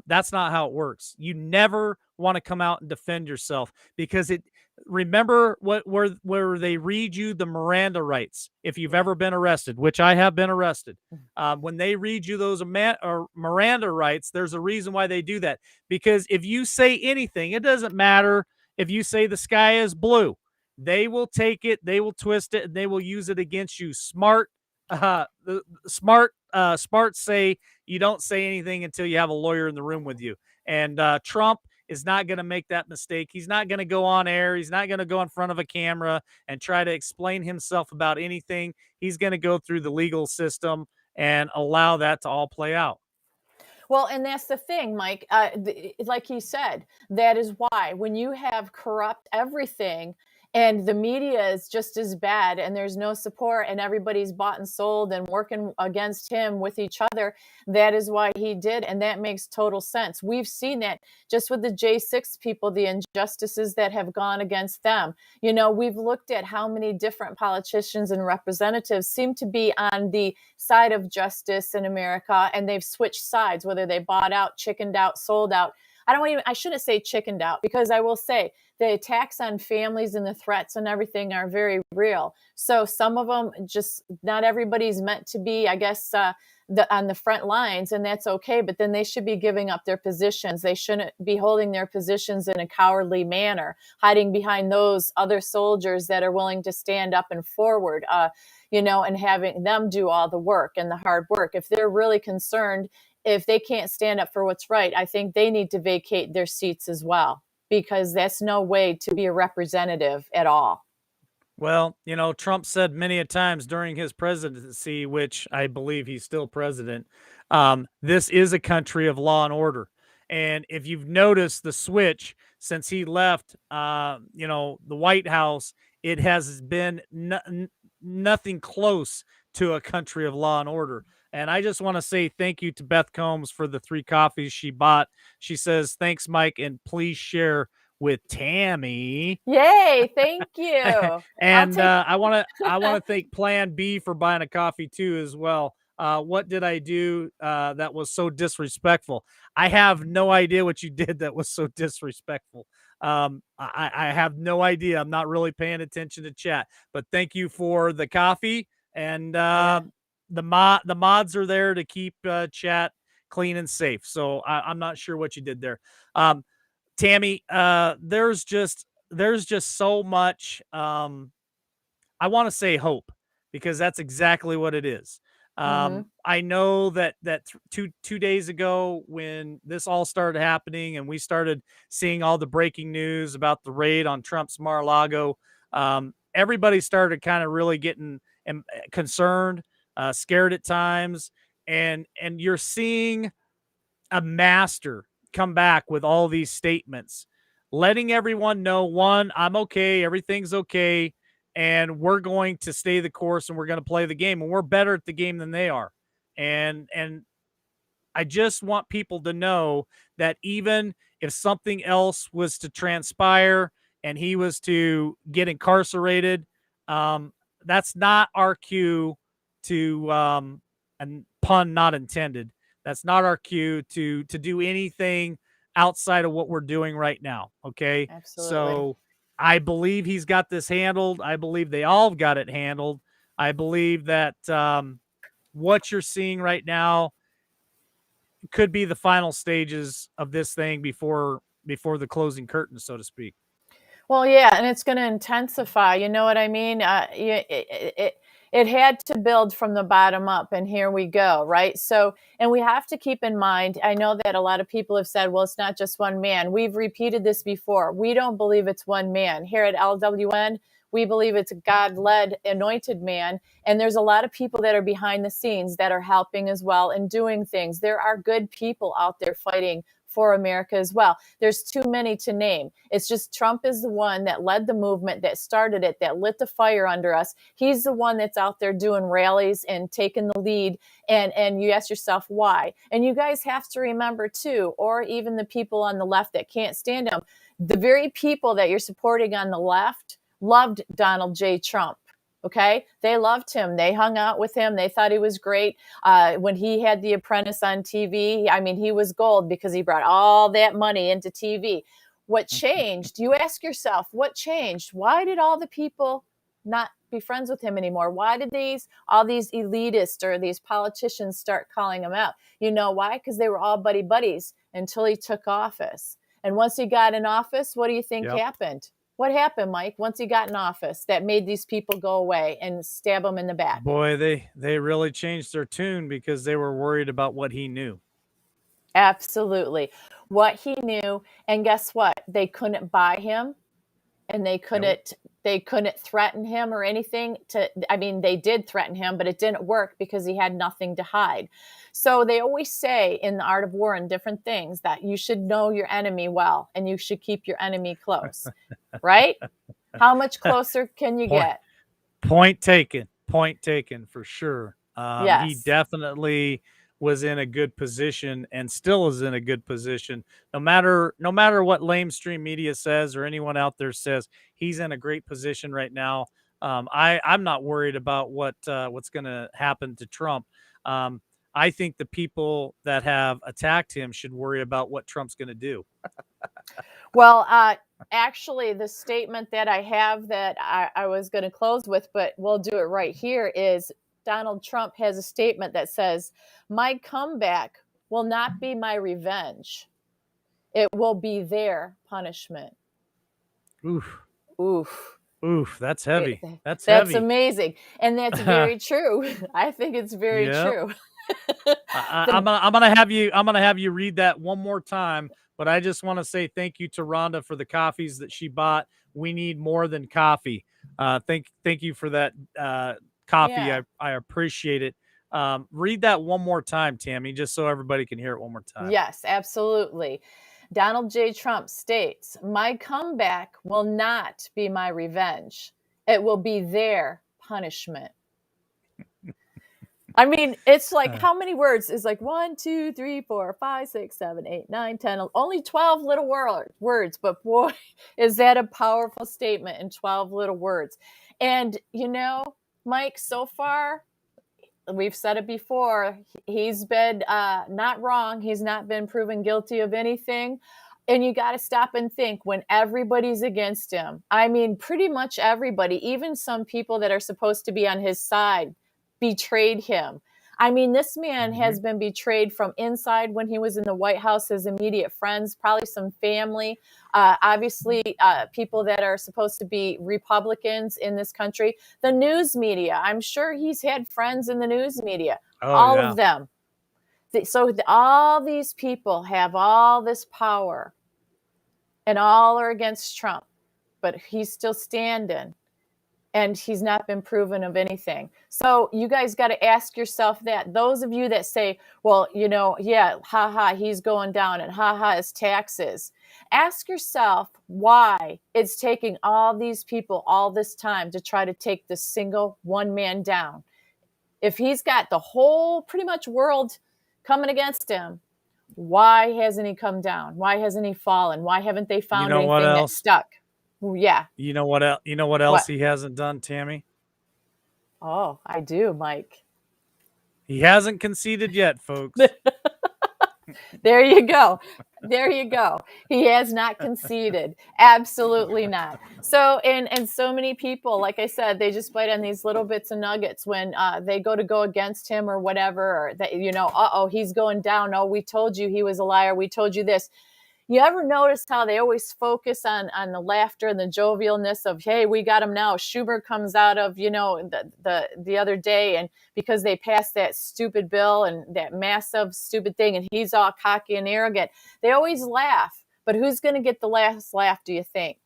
that's not how it works. You never want to come out and defend yourself because it. Remember where they read you the Miranda rights if you've ever been arrested, which I have been arrested. When they read you those Miranda rights, there's a reason why they do that. Because if you say anything, it doesn't matter if you say the sky is blue. They will take it, they will twist it, and they will use it against you. Smart say you don't say anything until you have a lawyer in the room with you. And Trump is not going to make that mistake. He's not going to go on air. He's not going to go in front of a camera and try to explain himself about anything. He's going to go through the legal system and allow that to all play out. Well, and that's the thing, Mike. Like he said, that is why when you have corrupt everything and the media is just as bad and there's no support and everybody's bought and sold and working against him with each other, that is why he did. And that makes total sense. We've seen that just with the J6 people, the injustices that have gone against them. You know, we've looked at how many different politicians and representatives seem to be on the side of justice in America, and they've switched sides, whether they bought out, chickened out, sold out. I shouldn't say chickened out, because I will say the attacks on families and the threats and everything are very real. So some of them, just not everybody's meant to be, I guess, on the front lines, and that's okay. But then they should be giving up their positions. They shouldn't be holding their positions in a cowardly manner, hiding behind those other soldiers that are willing to stand up and forward, and having them do all the work and the hard work. If they're really concerned, if they can't stand up for what's right, I think they need to vacate their seats as well, because that's no way to be a representative at all. Well, Trump said many a times during his presidency, which I believe he's still president, this is a country of law and order. And if you've noticed the switch since he left, the White House, it has been nothing close to a country of law and order. And I just want to say thank you to Beth Combs for the 3 coffees she bought. She says, thanks, Mike, and please share with Tammy. Yay, thank you. And I want to thank Plan B for buying a coffee too as well. What did I do that was so disrespectful? I have no idea what you did that was so disrespectful. I have no idea. I'm not really paying attention to chat, but thank you for the coffee. And the mods are there to keep chat clean and safe. So I'm not sure what you did there. Tammy, there's just so much, I want to say hope, because that's exactly what it is. I know that 2 days ago, when this all started happening and we started seeing all the breaking news about the raid on Trump's Mar-a-Lago, everybody started kind of really getting concerned, scared at times, and you're seeing a master come back with all these statements, letting everyone know, one, I'm okay, everything's okay, and we're going to stay the course and we're going to play the game, and we're better at the game than they are. And I just want people to know that even if something else was to transpire and he was to get incarcerated, that's not our cue to, and pun not intended, that's not our cue to do anything outside of what we're doing right now. Okay. Absolutely. So I believe he's got this handled. I believe they all got it handled. I believe that what you're seeing right now could be the final stages of this thing before the closing curtain, so to speak. Well, yeah, and it's going to intensify. You know what I mean? It had to build from the bottom up, and here we go, right? So, and we have to keep in mind, I know that a lot of people have said, well, it's not just one man. We've repeated this before. We don't believe it's one man. Here at LWN, we believe it's a God-led, anointed man. And there's a lot of people that are behind the scenes that are helping as well and doing things. There are good people out there fighting for America as well. There's too many to name. It's just Trump is the one that led the movement, that started it, that lit the fire under us. He's the one that's out there doing rallies and taking the lead. And you ask yourself why. And you guys have to remember too, or even the people on the left that can't stand him, the very people that you're supporting on the left loved Donald J. Trump. Okay. They loved him. They hung out with him. They thought he was great. When he had The Apprentice on TV, I mean, he was gold because he brought all that money into TV. What changed? You ask yourself, what changed? Why did all the people not be friends with him anymore? Why did all these elitists or these politicians start calling him out? You know why? Because they were all buddies until he took office. And once he got in office, what do you think happened? What happened, Mike, once he got in office that made these people go away and stab him in the back? Boy, they really changed their tune because they were worried about what he knew. Absolutely. What he knew. And guess what? They couldn't buy him, and they couldn't threaten him or anything. They did threaten him, but it didn't work because he had nothing to hide. So they always say in The Art of War and different things that you should know your enemy well and you should keep your enemy close, right? How much closer can you get? Point taken for sure. Yes. He definitely was in a good position and still is in a good position. No matter what lamestream media says or anyone out there says, he's in a great position right now. I'm not worried about what's going to happen to Trump. I think the people that have attacked him should worry about what Trump's going to do. Well, actually, the statement that I have that I was going to close with, but we'll do it right here, is Donald Trump has a statement that says, "My comeback will not be my revenge. It will be their punishment." Oof. Oof. Oof, that's heavy. That's That's heavy. amazing. And that's very true. I think it's very true. I'm gonna have you read that one more time, but I just want to say thank you to Rhonda for the coffees that she bought. We need more than coffee. Thank you for that coffee. Yeah. I appreciate it. Read that one more time, Tammy, just so everybody can hear it one more time. Yes, absolutely. Donald J. Trump states, "My comeback will not be my revenge. It will be their punishment." I mean, it's like, how many words? It's like 1, 2, 3, 4, 5, 6, 7, 8, 9, 10, only 12 little words. But boy, is that a powerful statement in 12 little words. And, Mike, so far, we've said it before, he's been not wrong. He's not been proven guilty of anything. And you got to stop and think, when everybody's against him, I mean, pretty much everybody, even some people that are supposed to be on his side, betrayed him. I mean, this man has been betrayed from inside when he was in the White House, his immediate friends, probably some family, obviously people that are supposed to be Republicans in this country, the news media. I'm sure he's had friends in the news media, all of them. So all these people have all this power and all are against Trump, but he's still standing. And he's not been proven of anything. So you guys got to ask yourself that. Those of you that say, well, he's going down and his taxes. Ask yourself why it's taking all these people all this time to try to take this single one man down. If he's got the whole pretty much world coming against him, why hasn't he come down? Why hasn't he fallen? Why haven't they found anything that stuck? Yeah. You know what else he hasn't done, Tammy? Oh, I do, Mike. He hasn't conceded yet, folks. There you go. He has not conceded. Absolutely not. So, and so many people, like I said, they just bite on these little bits of nuggets when they go against him or whatever, or that, he's going down. Oh, we told you he was a liar. We told you this. You ever notice how they always focus on the laughter and the jovialness of, hey, we got him now. Schumer comes out of, the other day, and because they passed that stupid bill and that massive stupid thing, and he's all cocky and arrogant. They always laugh. But who's going to get the last laugh, do you think?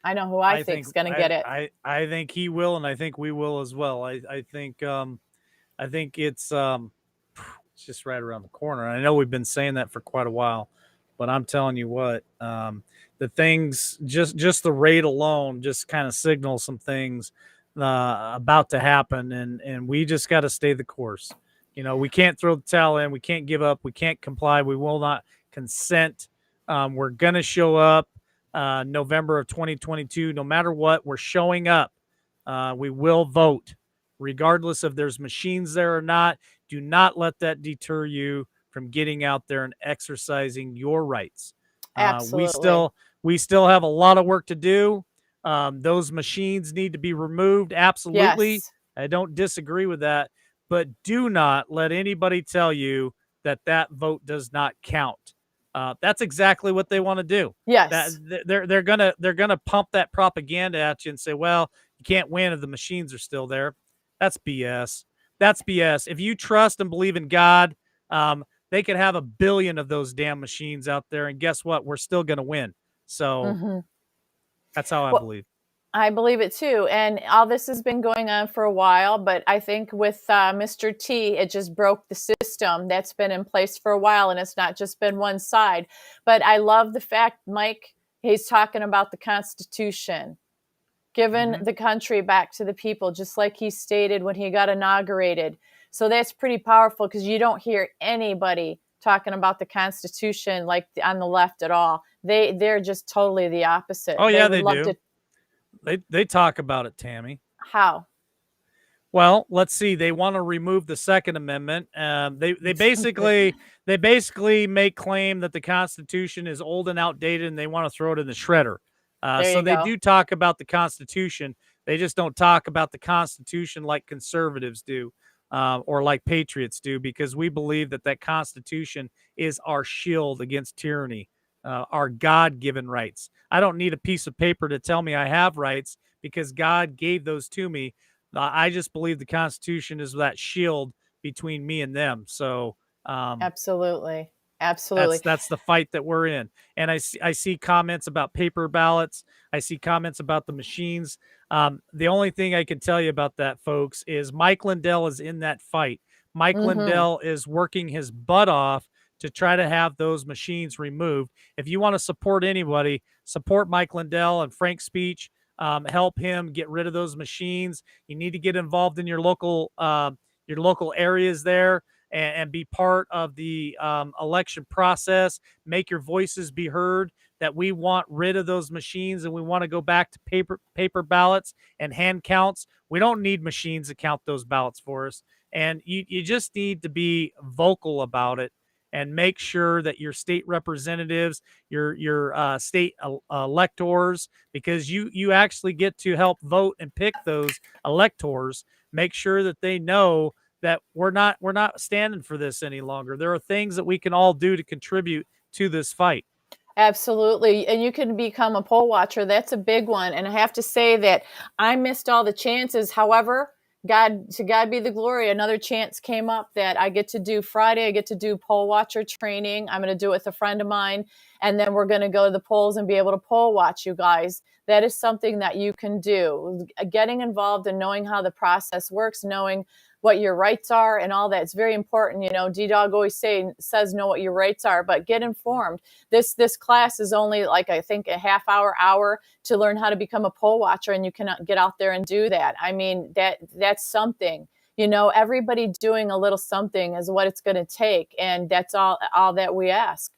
I know who I think is going to get it. I think he will, and I think we will as well. I think it's It's just right around the corner. I know we've been saying that for quite a while, but I'm telling you what, the things, just the rate alone just kind of signals some things about to happen, and we just got to stay the course. We can't throw the towel in. We can't give up. We can't comply. We will not consent. We're gonna show up November of 2022. No matter what, we're showing up. We will vote, regardless if there's machines there or not. Do not let that deter you from getting out there and exercising your rights. Uh, we Absolutely. still we still have a lot of work to do. Those machines need to be removed. Absolutely, Yes. I don't disagree with that. But do not let anybody tell you that that vote does not count. That's exactly what they want to do. That Yes. they're gonna pump that propaganda at you and say, "Well, you can't win if the machines are still there." That's BS. That's BS. If you trust and believe in God, they could have 1 billion of those damn machines out there, and guess what? We're still going to win. So Hmm. that's how I Well, believe. I believe it too. And all this has been going on for a while, but I think with Mr. T, it just broke the system that's been in place for a while. And it's not just been one side. But I love the fact, Mike, he's talking about the Constitution, giving Hmm. the country back to the people, just like he stated when he got inaugurated. So that's pretty powerful because you don't hear anybody talking about the Constitution like on the left at all. They're just totally the opposite. Oh They yeah, would they love to. do. They talk about it, Tammy. How? Well, let's see. They want to remove the Second Amendment. They basically make claim that the Constitution is old and outdated, and they want to throw it in the shredder. There So you they go. do talk about the Constitution. They just don't talk about the Constitution like conservatives do, or like patriots do, because we believe that that Constitution is our shield against tyranny, our God-given rights. I don't need a piece of paper to tell me I have rights because God gave those to me. I just believe the Constitution is that shield between me and them. So um, Absolutely. Absolutely. that's the fight that we're in. And I see comments about paper ballots. I see comments about the machines. The only thing I can tell you about that, folks, is Mike Lindell is in that fight. Mike Hmm. Lindell is working his butt off to try to have those machines removed. If you want to support anybody, support Mike Lindell and Frank Speech. Help him get rid of those machines. You need to get involved in your local areas there, and be part of the election process. Make your voices be heard. That we want rid of those machines and we want to go back to paper ballots and hand counts. We don't need machines to count those ballots for us. And you just need to be vocal about it and make sure that your state representatives, your state electors, because you actually get to help vote and pick those electors. Make sure that they know that we're not standing for this any longer. There are things that we can all do to contribute to this fight. Absolutely. And you can become a poll watcher. That's a big one. And I have to say that I missed all the chances. However, God be the glory. Another chance came up that I get to do Friday. I get to do poll watcher training. I'm going to do it with a friend of mine. And then we're going to go to the polls and be able to poll watch you guys. That is something that you can do. Getting involved and knowing how the process works, knowing what your rights are and all that. It's very important. D-Dog always says know what your rights are, but get informed. This class is only like I think a half hour to learn how to become a poll watcher, and you can get out there and do that. I mean, that's something. Everybody doing a little something is what it's going to take, and that's all that we ask.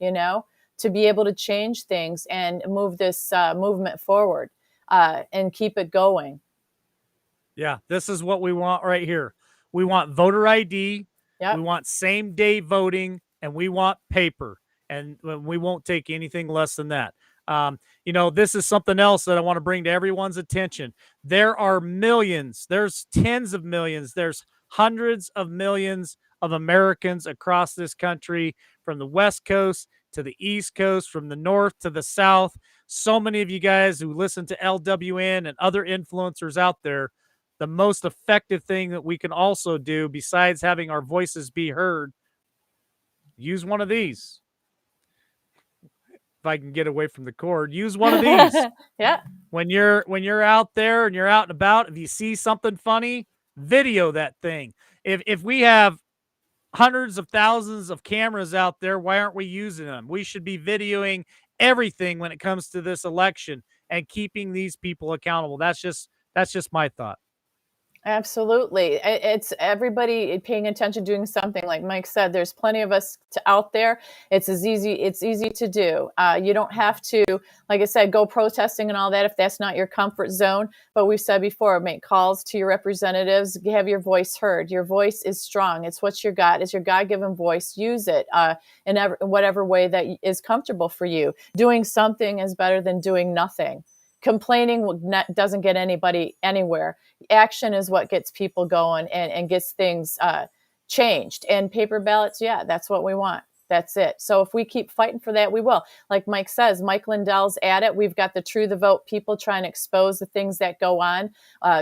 To be able to change things and move this movement forward, and keep it going. Yeah, this is what we want right here. We want voter ID, we Yep. want same day voting, and we want paper. And we won't take anything less than that. This is something else that I want to bring to everyone's attention. There are millions, there's tens of millions, there's hundreds of millions of Americans across this country, from the West Coast to the East Coast, from the North to the South. So many of you guys who listen to LWN and other influencers out there. The most effective thing that we can also do, besides having our voices be heard, use one of these. If I can get away from the cord, use one of these. Yeah. When you're out there and you're out and about, if you see something funny, video that thing. If we have hundreds of thousands of cameras out there. Why aren't we using them? We should be videoing everything when it comes to this election and keeping these people accountable. That's just my thought. Absolutely. It's everybody paying attention, doing something. Like Mike said, there's plenty of us out there. It's easy to do. You don't have to, like I said, go protesting and all that if that's not your comfort zone. But we've said before, make calls to your representatives, have your voice heard. Your voice is strong. It's what you got. It's your God-given voice. Use it in whatever way that is comfortable for you. Doing something is better than doing nothing. Complaining doesn't get anybody anywhere. Action is what gets people going and gets things changed. And paper ballots, yeah, that's what we want. That's it. So if we keep fighting for that, we will. Like Mike says, Mike Lindell's at it. We've got the True the Vote people trying to expose the things that go on.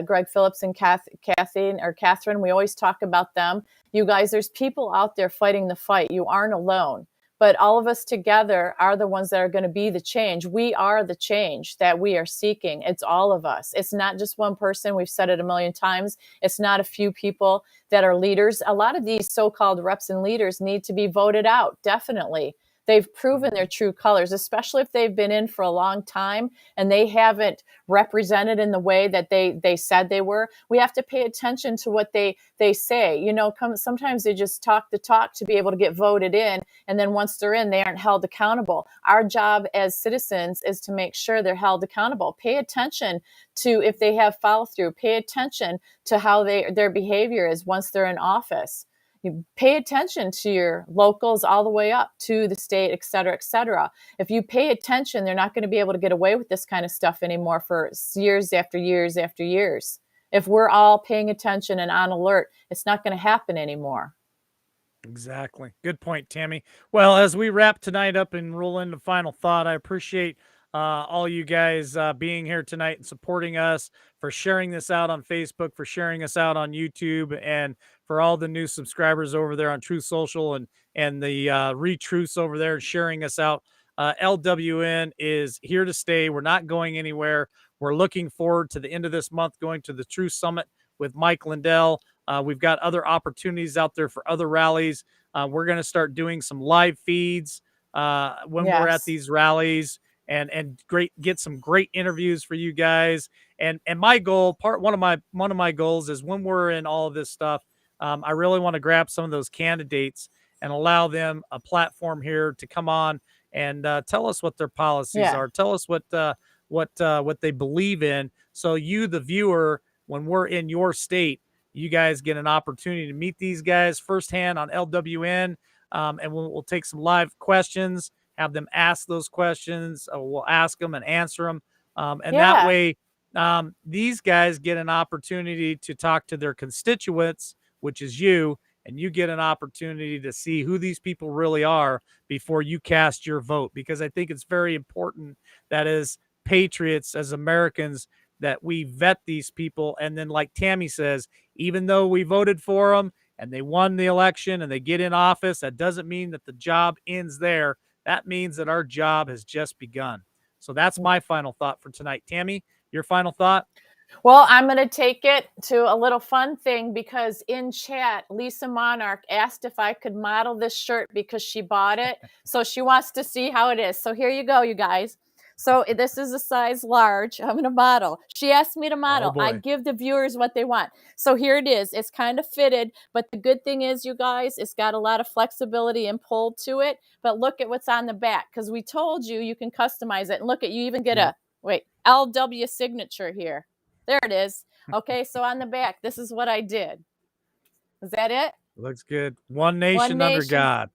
Greg Phillips and Catherine, we always talk about them. You guys, there's people out there fighting the fight. You aren't alone. But all of us together are the ones that are going to be the change. We are the change that we are seeking. It's all of us. It's not just one person. We've said it a million times. It's not a few people that are leaders. A lot of these so-called reps and leaders need to be voted out, definitely. They've proven their true colors, especially if they've been in for a long time and they haven't represented in the way that they said they were. We have to pay attention to what they say. You know, sometimes they just talk the talk to be able to get voted in. And then once they're in, they aren't held accountable. Our job as citizens is to make sure they're held accountable. Pay attention to if they have follow through. Pay attention to how their behavior is once they're in office. You pay attention to your locals all the way up to the state, et cetera, et cetera. If you pay attention, they're not going to be able to get away with this kind of stuff anymore for years after years after years. If we're all paying attention and on alert, it's not going to happen anymore. Exactly. Good point, Tammy. Well, as we wrap tonight up and roll into final thought, I appreciate all you guys being here tonight and supporting us, for sharing this out on Facebook, for sharing us out on YouTube, and for all the new subscribers over there on Truth Social and the retruths over there sharing us out. LWN is here to stay. We're not going anywhere. We're looking forward to the end of this month going to the Truth Summit with Mike Lindell. We've got other opportunities out there for other rallies. We're going to start doing some live feeds when we're at these rallies and get some great interviews for you guys. And my goal, one of my goals is when we're in all of this stuff, I really want to grab some of those candidates and allow them a platform here to come on and tell us what their policies are. Tell us what they believe in. So you, the viewer, when we're in your state, you guys get an opportunity to meet these guys firsthand on LWN, and we'll take some live questions, have them ask those questions. We'll ask them and answer them, and that way these guys get an opportunity to talk to their constituents, which is you, and you get an opportunity to see who these people really are before you cast your vote. Because I think it's very important that as patriots, as Americans, that we vet these people. And then, like Tammy says, even though we voted for them and they won the election and they get in office, that doesn't mean that the job ends there. That means that our job has just begun. So that's my final thought for tonight. Tammy, your final thought? Well, I'm going to take it to a little fun thing, because in chat, Lisa Monarch asked if I could model this shirt because she bought it. So she wants to see how it is. So here you go, you guys. So this is a size large. I'm going to model. She asked me to model. I give the viewers what they want. So here it is. It's kind of fitted, but the good thing is, you guys, it's got a lot of flexibility and pull to it. But look at what's on the back, because we told you you can customize it. And look, you even get a LW signature here. There it is. Okay, so on the back, this is what I did. Is that it? Looks good. One nation under God.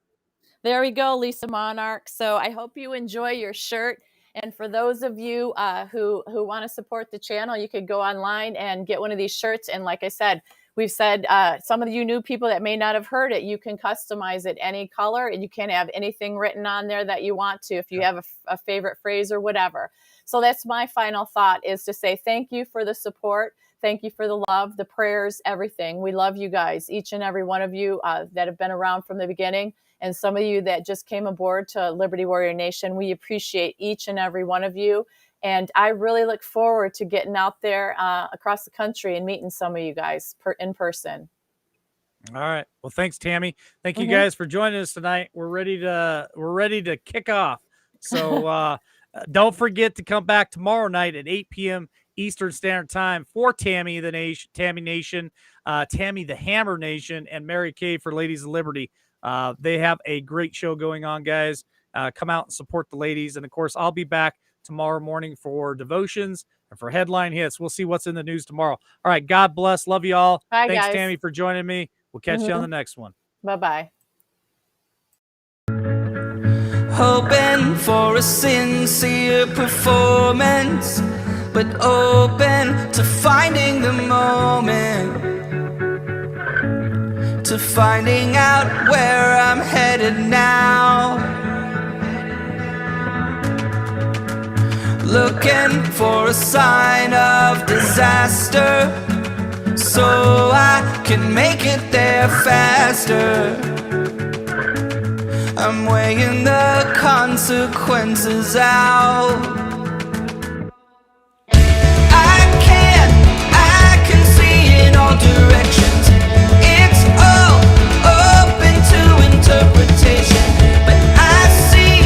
There we go, Lisa Monarch. So I hope you enjoy your shirt. And for those of you who want to support the channel, you could go online and get one of these shirts. And like I said, we've said some of you new people that may not have heard it, you can customize it any color, and you can have anything written on there that you want to, if you have a favorite phrase or whatever. So that's my final thought, is to say thank you for the support. Thank you for the love, the prayers, everything. We love you guys, each and every one of you that have been around from the beginning. And some of you that just came aboard to Liberty Warrior Nation, we appreciate each and every one of you. And I really look forward to getting out there across the country and meeting some of you guys in person. All right. Well, thanks, Tammy. Thank you Mhm. guys for joining us tonight. We're ready to kick off. So don't forget to come back tomorrow night at 8 p.m. Eastern Standard Time for Tammy the Nation, Tammy Nation, Tammy the Hammer Nation, and Mary Kay for Ladies of Liberty. They have a great show going on, guys. Come out and support the ladies, and of course, I'll be back tomorrow morning for devotions and for headline hits. We'll see what's in the news tomorrow. All right. God bless. Love you all. Bye, Thanks, guys. Tammy, for joining me. We'll catch you on the next one. Bye-bye. Hoping for a sincere performance, but open to finding the moment, to finding out where I'm headed now. Looking for a sign of disaster, so I can make it there faster. I'm weighing the consequences out. I can see in all directions. It's all open to interpretation, but I see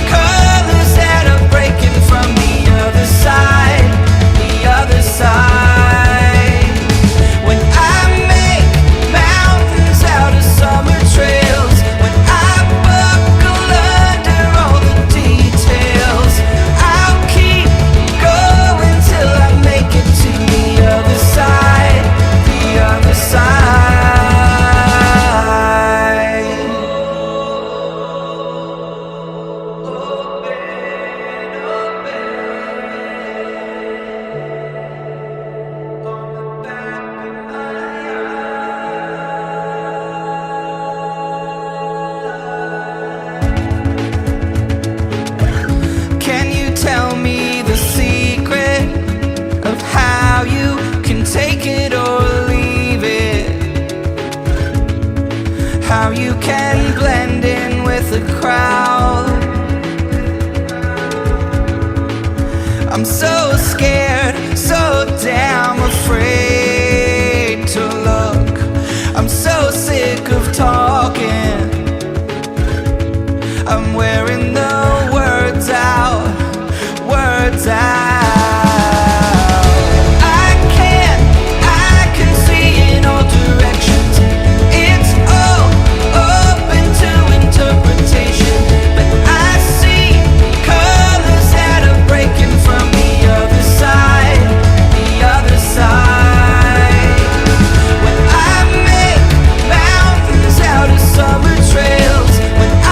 colors that are breaking from the other side, the other side. When I make mountains out of summer trails, when I buckle under all the details, I'll keep going till I make it to the other side, the other side. Can you tell me the secret of how you can take it or leave it? How you can blend in with the crowd? I'm so scared, so damn afraid to look. I'm so sick of talking. I'm wearing the words out, words out. I can see in all directions. It's all open to interpretation, but I see colors that are breaking from the other side, the other side. When I make mountains out of summer trails, when I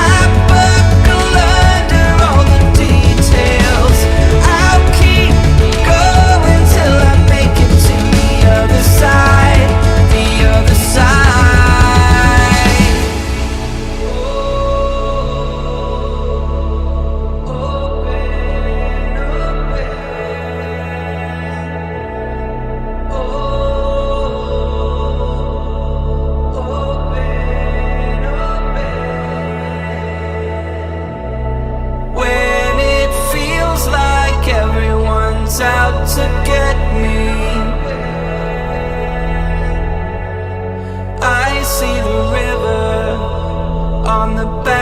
buckle under all the details, I'll keep going till I make it to the other side, the other side. When it feels like everyone's out to get me, I see the river on the bank.